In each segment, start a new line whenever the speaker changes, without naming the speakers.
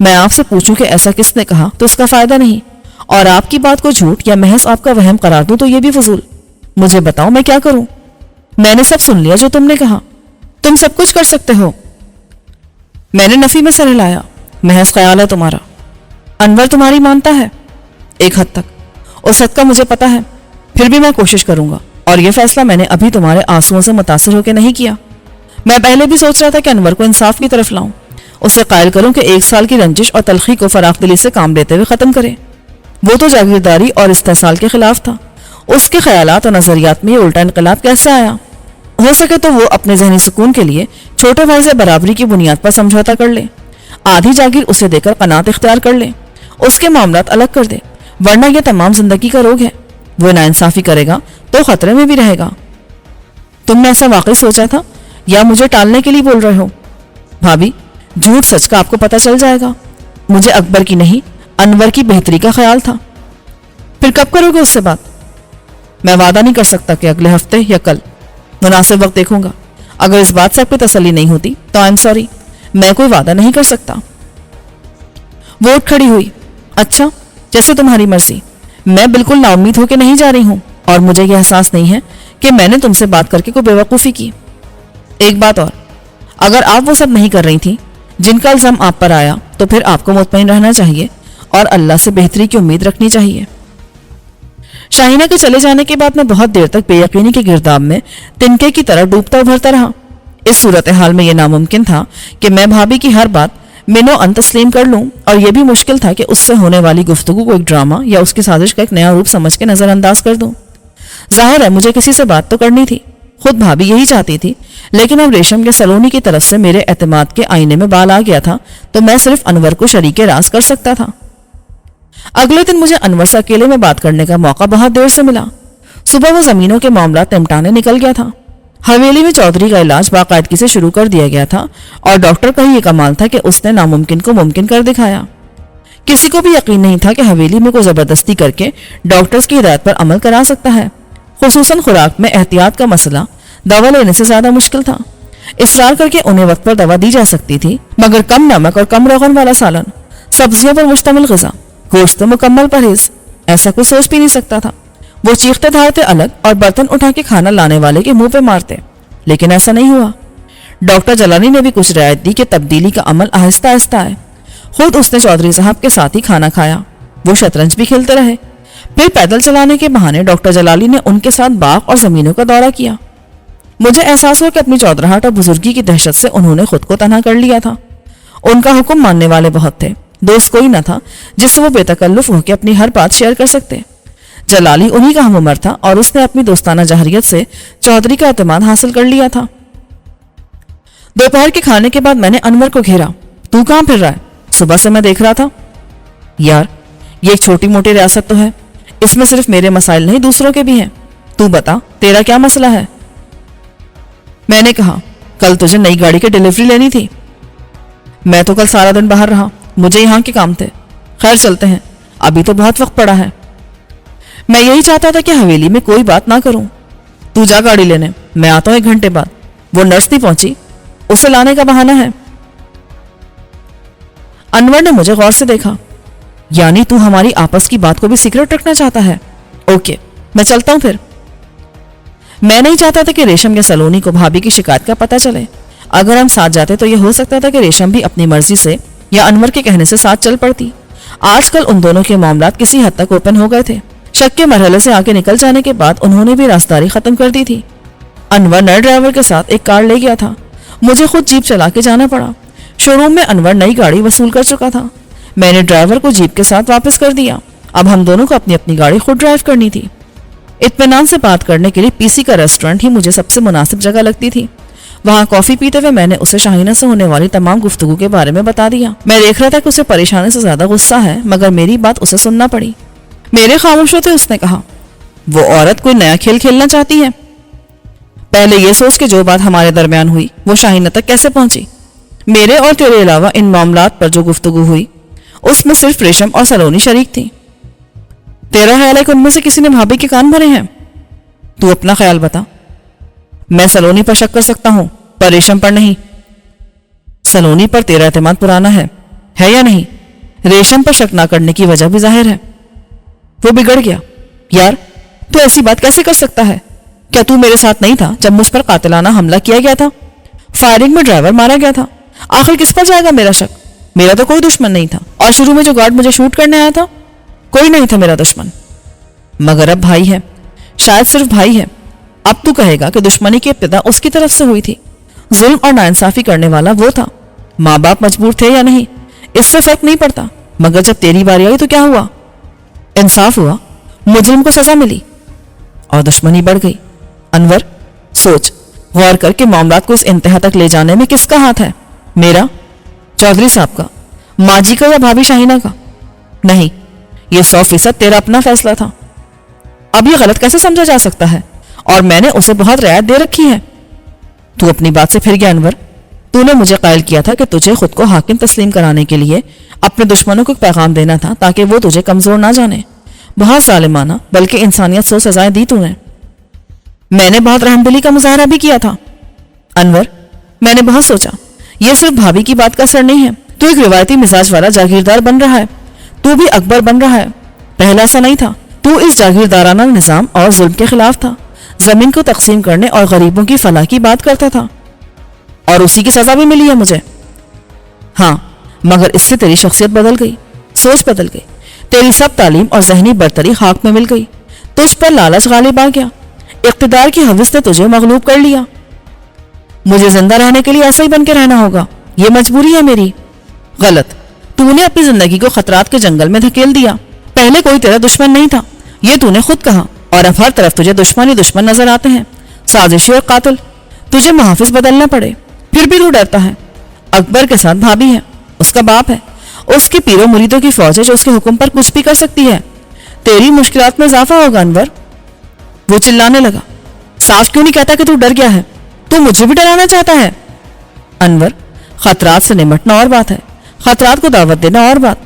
میں آپ سے پوچھوں کہ ایسا کس نے کہا تو اس کا فائدہ نہیں، اور آپ کی بات کو جھوٹ یا محض آپ کا وہم قرار دوں تو یہ بھی فضول۔ مجھے بتاؤ میں کیا کروں؟ میں نے سب سن لیا جو تم نے کہا، تم سب کچھ کر سکتے ہو۔ میں نے نفی میں سر ہلایا۔ محض خیال ہے تمہارا۔ انور تمہاری مانتا ہے؟ ایک حد تک، اس حد کا مجھے پتا ہے، پھر بھی میں کوشش کروں گا، اور یہ فیصلہ میں نے ابھی تمہارے آنسوؤں سے متاثر ہو کے نہیں کیا۔ میں پہلے بھی سوچ رہا تھا کہ انور کو انصاف کی طرف لاؤں، اسے قائل کروں کہ 1 سال کی رنجش اور تلخی کو فراخ دلی سے کام لیتے ہوئے ختم کرے۔ وہ تو جاگیرداری اور استحصال کے خلاف تھا، اس کے خیالات اور نظریات میں یہ الٹا انقلاب کیسے آیا؟ ہو سکے تو وہ اپنے ذہنی سکون کے لیے چھوٹے بھائی سے برابری کی بنیاد پر سمجھوتا کر لے، آدھی جاگیر اسے دے کر قناعت اختیار کر لے، اس کے معاملات الگ کر دے، ورنہ یہ تمام زندگی کا روگ ہے۔ وہ ناانصافی کرے گا تو خطرے میں بھی رہے گا۔ تم نے ایسا واقعی سوچا تھا یا مجھے ٹالنے کے لیے بول رہے ہو؟ بھابھی، جھوٹ سچ کا آپ کو پتہ چل جائے گا۔ مجھے اکبر کی نہیں، انور کی بہتری کا خیال تھا۔ پھر کب کرو گے اس سے بات؟ میں وعدہ نہیں کر سکتا کہ اگلے ہفتے یا کل، مناسب وقت دیکھوں گا۔ اگر اس بات سے آپ کو تسلی نہیں ہوتی تو آئی ایم سوری، میں کوئی وعدہ نہیں کر سکتا۔ وہ اٹھ کھڑی ہوئی۔ اچھا، جیسے تمہاری مرضی، میں بالکل نا امید ہو کے نہیں جا رہی ہوں، اور مجھے یہ احساس نہیں ہے کہ میں نے تم سے بات کر کے کوئی بیوقوفی کی۔ ایک بات اور، اگر آپ وہ سب نہیں کر رہی تھی جن کا الزام آپ پر آیا تو پھر آپ کو مطمئن رہنا چاہیے اور اللہ سے بہتری کی امید رکھنی چاہیے۔ شاہینہ کے چلے جانے کے بعد میں بہت دیر تک بے یقینی کے گرداب میں تنکے کی طرح ڈوبتا ابھرتا رہا۔ اس صورتحال میں یہ ناممکن تھا کہ میں بھابھی کی ہر بات منو ان تسلیم کر لوں، اور یہ بھی مشکل تھا کہ اس سے ہونے والی گفتگو کو ایک ڈرامہ یا اس کی سازش کا ایک نیا روپ سمجھ کے نظر انداز کر دوں۔ ظاہر ہے مجھے کسی سے بات تو کرنی تھی، خود بھابھی یہی چاہتی تھی، لیکن اب ریشم کے سلونی کی طرف سے میرے اعتماد کے آئینے میں بال آ گیا تھا تو میں صرف انور کو شریک راز کر سکتا تھا۔ اگلے دن مجھے انور سے اکیلے میں بات کرنے کا موقع بہت دیر سے ملا۔ صبح وہ زمینوں کے معاملات نمٹانے نکل گیا تھا۔ حویلی میں چودھری کا علاج باقاعدگی سے شروع کر دیا گیا تھا، اور ڈاکٹر کا ہی یہ کمال تھا کہ اس نے ناممکن کو ممکن کر دکھایا۔ کسی کو بھی یقین نہیں تھا کہ حویلی میں کوئی زبردستی کر کے ڈاکٹرز کی ہدایت پر عمل کرا سکتا ہے۔ خصوصاً خوراک میں احتیاط کا مسئلہ دوا لینے سے زیادہ مشکل تھا۔ اصرار کر کے انہیں وقت پر دوا دی جا سکتی تھی، مگر کم نمک اور کم روغن والا سالن، سبزیوں پر مشتمل غذا، گوشت سے مکمل پرہیز، ایسا کوئی سوچ بھی نہیں سکتا تھا۔ وہ چیختے دھاڑتے الگ اور برتن اٹھا کے کھانا لانے والے کے منہ پہ مارتے، لیکن ایسا نہیں ہوا۔ ڈاکٹر جلانی نے بھی کچھ رعایت دی کہ تبدیلی کا عمل آہستہ آہستہ ہے۔ خود اس نے چودھری صاحب کے ساتھ ہی کھانا کھایا، وہ شطرنج بھی کھیلتے رہے۔ پھر پیدل چلانے کے بہانے ڈاکٹر جلالی نے ان کے ساتھ باغ اور زمینوں کا دورہ کیا۔ مجھے احساس ہوا کہ اپنی چودراہٹ اور بزرگی کی دہشت سے انہوں نے خود کو تنہا کر لیا تھا۔ ان کا حکم ماننے والے بہت تھے، دوست کوئی نہ تھا جس سے وہ بے تکلف ہو کے اپنی ہر بات شیئر کر سکتے۔ جلالی انہی کا ہم عمر تھا اور اس نے اپنی دوستانہ جہریت سے چودھری کا اعتماد حاصل کر لیا تھا۔ دوپہر کے کھانے کے بعد میں نے انور کو گھیرا۔ تو کہاں پھر رہا ہے؟ صبح سے میں دیکھ رہا تھا۔ یار، یہ ایک چھوٹی موٹی ریاست تو ہے، اس میں صرف میرے مسائل نہیں دوسروں کے بھی ہیں۔ تو بتا، تیرا کیا مسئلہ ہے؟ میں نے کہا، کل تجھے نئی گاڑی کی ڈیلیوری لینی تھی۔ میں تو کل سارا دن باہر رہا، مجھے یہاں کے کام تھے۔ خیر چلتے ہیں، ابھی تو بہت وقت پڑا ہے۔ میں یہی چاہتا تھا کہ حویلی میں کوئی بات نہ کروں۔ تو جا گاڑی لینے، میں آتا ہوں 1 گھنٹے بعد۔ وہ نرس نہیں پہنچی، اسے لانے کا بہانہ ہے۔ انور نے مجھے غور سے دیکھا۔ یعنی تو ہماری آپس کی بات کو بھی سیکرٹ رکھنا چاہتا ہے؟ اوکے، میں چلتا ہوں پھر۔ میں نہیں چاہتا تھا کہ ریشم یا سلونی کو بھابھی کی شکایت کا پتہ چلے۔ اگر ہم ساتھ جاتے تو یہ ہو سکتا تھا کہ ریشم بھی اپنی مرضی سے یا انور کے کہنے سے ساتھ چل پڑتی۔ آج کل ان دونوں کے معاملات کسی حد تک اوپن ہو گئے تھے۔ شک کے مرحلے سے آگے نکل جانے کے بعد انہوں نے بھی راستداری ختم کر دی تھی۔ انور نئے ڈرائیور کے ساتھ ایک کار لے گیا تھا، مجھے خود جیپ چلا کے جانا پڑا۔ شو روم میں انور نئی گاڑی وصول کر چکا تھا، میں نے ڈرائیور کو جیپ کے ساتھ واپس کر دیا۔ اب ہم دونوں کو اپنی اپنی گاڑی خود ڈرائیو کرنی تھی۔ اطمینان سے بات کرنے کے لیے پی سی کا ریسٹورنٹ ہی مجھے سب سے مناسب جگہ لگتی تھی۔ وہاں کافی پیتے ہوئے میں نے اسے شاہینہ سے ہونے والی تمام گفتگو کے بارے میں بتا دیا۔ میں دیکھ رہا تھا کہ اسے پریشانی سے زیادہ غصہ ہے، مگر میری بات اسے سننا پڑی۔ میرے خاموش ہوتے اس نے کہا، وہ عورت کوئی نیا کھیل کھیلنا چاہتی ہے۔ پہلے یہ سوچ کہ جو بات ہمارے درمیان ہوئی وہ شاہینہ تک کیسے پہنچی۔ میرے اور تیرے علاوہ ان معاملات پر جو گفتگو ہوئی اس میں صرف ریشم اور سلونی شریک تھی۔ تیرا خیال ہے کہ ان میں سے کسی نے بھابھی کے کان بھرے ہیں؟ تو اپنا خیال بتا۔ میں سلونی پر شک کر سکتا ہوں، پر ریشم پر نہیں۔ سلونی پر تیرا اعتماد پرانا ہے، ہے یا نہیں؟ ریشم پر شک نہ کرنے کی وجہ بھی ظاہر ہے. وہ بگڑ گیا. یار تو ایسی بات کیسے کر سکتا ہے؟ کیا تو میرے ساتھ نہیں تھا جب مجھ پر قاتلانہ حملہ کیا گیا تھا؟ فائرنگ میں ڈرائیور مارا گیا تھا. آخر کس پر جائے گا میرا شک؟ میرا تو کوئی دشمن نہیں تھا. اور شروع میں جو گارڈ مجھے شوٹ کرنے آیا تھا کوئی نہیں تھا میرا دشمن. مگر اب بھائی ہے, شاید صرف بھائی ہے. اب تو کہے گا کہ دشمنی کی ابتدا اس کی طرف سے ہوئی تھی. ظلم اور ناانصافی کرنے والا وہ تھا. ماں باپ مجبور تھے یا نہیں اس سے فرق نہیں پڑتا. مگر جب تیری باری آئی تو کیا ہوا؟ انصاف ہوا, مجرم کو سزا ملی اور دشمنی بڑھ گئی. انور سوچ, غور کر کے معاملات کو اس انتہا تک لے جانے میں کس کا ہاتھ ہے؟ میرا, چودھری صاحب کا, ماں جی کا یا بھابھی شاہینہ کا؟ نہیں, یہ 100% تیرا اپنا فیصلہ تھا. اب یہ غلط کیسے سمجھا جا سکتا ہے؟ اور میں نے اسے بہت رعایت دے رکھی ہے. تو اپنی بات سے پھر گیا انور. تو نے مجھے قائل کیا تھا کہ تجھے خود کو حاکم تسلیم کرانے کے لیے اپنے دشمنوں کو ایک پیغام دینا تھا تاکہ وہ تجھے کمزور نہ جانے. بہت ظالمانہ بلکہ انسانیت سو سزائیں دی تو نے. میں نے بہت رحم دلی کا مظاہرہ بھی کیا تھا. انور میں نے بہت سوچا, یہ صرف بھابھی کی بات کا اثر نہیں ہے. تو ایک روایتی مزاج والا جاگیردار بن رہا ہے. تو بھی اکبر بن رہا ہے. پہلا ایسا نہیں تھا. تو اس جاگیردارانہ نظام اور ظلم کے خلاف تھا. زمین کو تقسیم کرنے اور غریبوں کی فلاح کی بات کرتا تھا. اور اسی کی سزا بھی ملی ہے مجھے. ہاں, مگر اس سے تیری شخصیت بدل گئی, سوچ بدل گئی. تیری سب تعلیم اور ذہنی برتری خاک میں مل گئی. تجھ پر لالچ غالب آ گیا. اقتدار کی حوث نے تجھے مغلوب کر لیا. مجھے زندہ رہنے کے لیے ایسا ہی بن کے رہنا ہوگا, یہ مجبوری ہے میری. غلط. تو نے اپنی زندگی کو خطرات کے جنگل میں دھکیل دیا. پہلے کوئی تیرا دشمن نہیں تھا, یہ تو نے خود کہا. اور اب ہر طرف تجھے دشمن ہی دشمن نظر آتے ہیں, سازشی اور قاتل. تجھے محافظ بدلنا پڑے, پھر بھی تو ڈرتا ہے. اکبر کے ساتھ بھابھی ہے, اس کا باپ ہے, اس کے پیروں مریدوں کی فوج ہے جو اس کے حکم پر کچھ بھی کر سکتی ہے. تیری مشکلات میں اضافہ ہوگا انور. وہ چلانے لگا. صاف کیوں نہیں کہتا کہ تو ڈر گیا ہے؟ تو مجھے بھی ڈرانا چاہتا ہے. انور, خطرات سے نمٹنا اور بات ہے, خطرات کو دعوت دینا اور بات.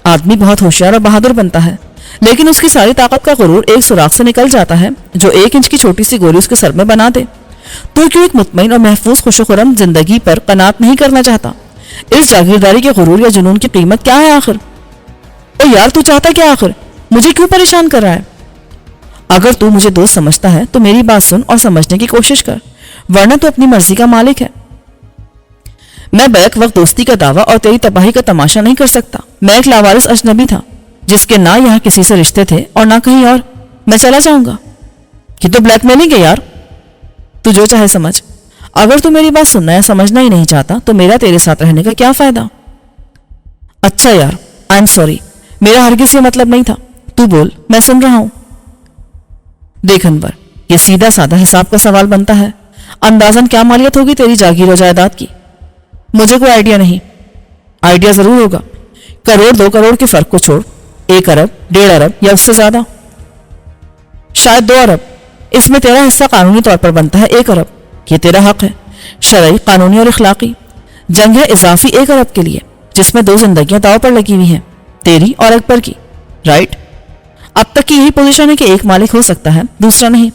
آدمی بہت ہوشیار اور بہادر بنتا ہے, لیکن اس کی ساری طاقت کا غرور ایک سوراخ سے نکل جاتا ہے جو 1 انچ کی چھوٹی سی گولی اس کے سر میں بنا دے. تو کیوں ایک مطمئن اور محفوظ خوش و خرم زندگی پر قناعت نہیں کرنا چاہتا؟ اس جاگیرداری کے غرور یا جنون کی قیمت کیا ہے آخر؟ او یار تو چاہتا کیا آخر؟ مجھے کیوں پریشان کر رہا ہے؟ اگر تو مجھے دوست سمجھتا ہے تو میری بات سن اور سمجھنے کی کوشش کر, ورنہ تو اپنی مرضی کا مالک ہے. میں بیک وقت دوستی کا دعویٰ اور تیری تباہی کا تماشا نہیں کر سکتا. میں ایک لاوارث اجنبی تھا جس کے نہ یہاں کسی سے رشتے تھے اور نہ کہیں اور. میں چلا جاؤں گا. یہ تو بلیک میلنگ ہے یار. تو جو چاہے سمجھ. اگر تو میری بات سننا یا سمجھنا ہی نہیں چاہتا تو میرا تیرے ساتھ رہنے کا کیا فائدہ؟ اچھا یار, آئی ایم سوری, میرا ہرگز یہ مطلب نہیں تھا. تو بول, میں سن رہا ہوں. دیکھ انور, یہ سیدھا سادہ حساب کا سوال بنتا ہے. اندازاً کیا مالیت ہوگی تیری جاگیر و جائیداد کی؟ مجھے کوئی آئیڈیا نہیں. آئیڈیا ضرور ہوگا. 1 کروڑ 2 کروڑ کے فرق کو چھوڑ, 1 ارب 1.5 ارب یا اس سے زیادہ, شاید 2 ارب. اس میں تیرا حصہ قانونی طور پر بنتا ہے 1 ارب. یہ تیرا حق ہے, شرعی, قانونی اور اخلاقی. جنگ ہے اضافی 1 ارب کے لیے, جس میں 2 زندگیاں داؤ پر لگی ہوئی ہیں, تیری اور اکبر کی. رائٹ. اب تک کی یہی پوزیشن ہے کہ ایک مالک ہو سکتا ہے, دوسرا نہیں.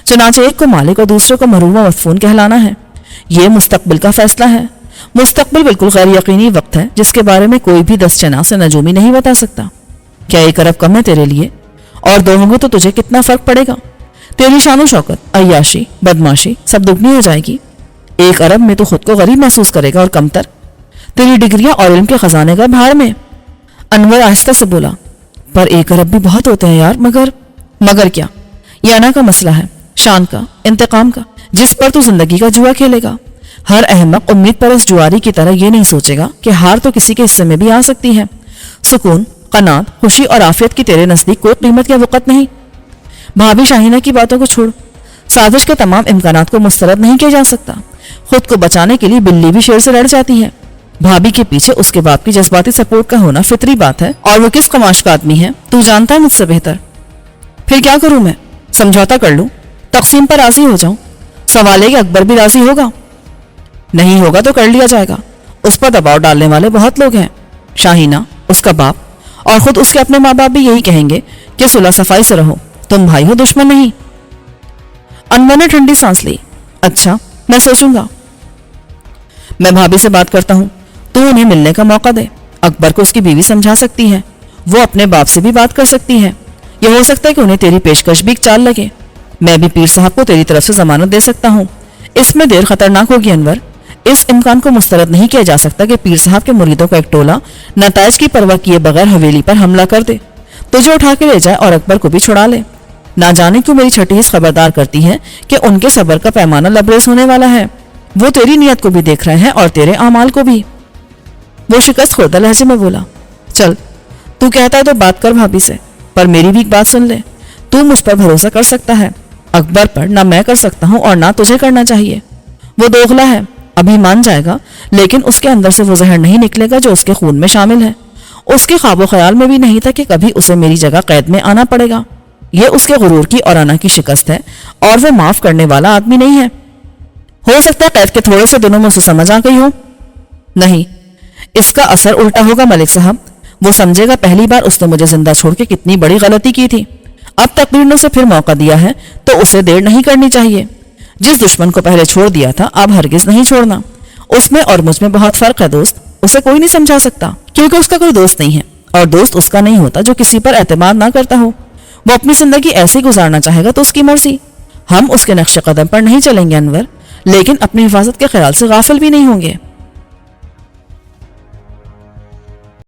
چنانچہ ایک کو مالک اور دوسرے کو محروم و مدفون کہلانا ہے. یہ مستقبل کا فیصلہ ہے. مستقبل بالکل غیر یقینی وقت ہے جس کے بارے میں کوئی بھی 10 چنا سے نجومی نہیں بتا سکتا. کیا 1 ارب کم ہے تیرے لیے؟ اور 2 ہوں گے تو تجھے کتنا فرق پڑے گا؟ تیری شان و شوکت, عیاشی, بدماشی سب دگنی ہو جائے گی. 1 ارب میں تو خود کو غریب محسوس کرے گا اور کمتر. تیری ڈگریاں اور علم کے خزانے کا بھاڑ میں. انور آہستہ سے بولا, پر 1 ارب بھی بہت ہوتے ہیں یار. مگر کیا؟ یہ انا کا مسئلہ ہے, شان کا, انتقام کا, جس پر تو زندگی کا جوا کھیلے گا. ہر احمق امید پر اس جواری کی طرح یہ نہیں سوچے گا کہ ہار تو کسی کے حصے میں بھی آ سکتی ہے. سکون, قناعت, خوشی اور عافیت کی تیرے نزدیک کوئی قیمت یا وقت نہیں. بھابھی شاہینہ کی باتوں کو چھوڑ. سازش کے تمام امکانات کو مسترد نہیں کیا جا سکتا. خود کو بچانے کے لیے بلی بھی شیر سے لڑ جاتی ہے. بھابھی کے پیچھے اس کے باپ کی جذباتی سپورٹ کا ہونا فطری بات ہے, اور وہ کس کماش کا آدمی ہے تو جانتا ہے مجھ سے بہتر. پھر کیا کروں میں؟ سمجھوتا کر لوں, تقسیم پر راضی ہو جاؤں. سوال ہے کہ اکبر بھی راضی ہوگا. نہیں ہوگا تو کر لیا جائے گا. اس پر دباؤ ڈالنے والے بہت لوگ ہیں. شاہینہ, اس کا باپ, اور خود اس کے اپنے ماں باپ بھی یہی کہیں گے کہ صلح صفائی سے رہو, تم بھائی ہو, دشمن نہیں. انور نے ٹھنڈی سانس لی. اچھا, میں سوچوں گا. میں بھابھی سے بات کرتا ہوں, تو انہیں ملنے کا موقع دے. اکبر کو اس کی بیوی سمجھا سکتی ہے، وہ اپنے باپ سے بھی بات کر سکتی ہے، یہ ہو سکتا ہے کہ انہیں تیری پیشکش بھی ایک چال لگے۔ میں بھی پیر صاحب کو تیری طرف سے ضمانت دے سکتا ہوں، اس میں دیر خطرناک ہوگی انور۔ اس امکان کو مسترد نہیں کیا جا سکتا کہ پیر صاحب کے مریدوں کا ایک ٹولہ نتائج کی پرواہ کیے بغیر حویلی پر حملہ کر دے، تجھے اٹھا کے لے جائے اور اکبر کو بھی چھڑا لے۔ نہ جانے کیوں میری چھٹی حص خبردار کرتی ہے کہ ان کے صبر کا پیمانہ لبریز ہونے والا ہے، وہ تیری نیت کو بھی دیکھ رہے ہیں اور تیرے اعمال کو بھی۔ وہ شکست خوردہ لہجے میں بولا، چل تو کہتا ہے تو بات کر بھابھی سے، پر میری بھی ایک بات سن لے، تو مجھ پر بھروسہ کر سکتا ہے، اکبر پر نہ میں کر سکتا ہوں اور نہ تجھے کرنا چاہیے۔ وہ دوغلا ہے، ابھی مان جائے گا، لیکن اس کے اندر سے وہ زہر نہیں نکلے گا جو اس کے خون میں شامل ہے۔ اس کے خواب و خیال میں بھی نہیں تھا کہ کبھی اسے میری جگہ قید میں آنا پڑے گا۔ یہ اس کے غرور کی اور انا کی شکست ہے، اور وہ معاف کرنے والا آدمی نہیں ہے۔ ہو سکتا ہے قید کے تھوڑے سے دنوں میں اسے سمجھ آ گئی ہو۔ نہیں، اس کا اثر الٹا ہوگا ملک صاحب، وہ سمجھے گا پہلی بار اس نے مجھے زندہ چھوڑ کے کتنی بڑی غلطی کی تھی۔ اب تقدیر نے اسے پھر موقع دیا ہے تو اسے دیر نہیں کرنی چاہیے۔ جس دشمن کو پہلے چھوڑ دیا تھا اب ہرگز نہیں چھوڑنا۔ اس میں اور مجھ میں بہت فرق ہے دوست، اسے کوئی نہیں سمجھا سکتا کیونکہ اس کا کوئی دوست نہیں ہے، اور دوست اس کا نہیں ہوتا جو کسی پر اعتماد نہ کرتا ہو۔ وہ اپنی زندگی ایسے ہی گزارنا چاہے گا تو اس کی مرضی، ہم اس کے نقش قدم پر نہیں چلیں گے انور، لیکن اپنی حفاظت کے خیال سے غافل بھی نہیں ہوں گے۔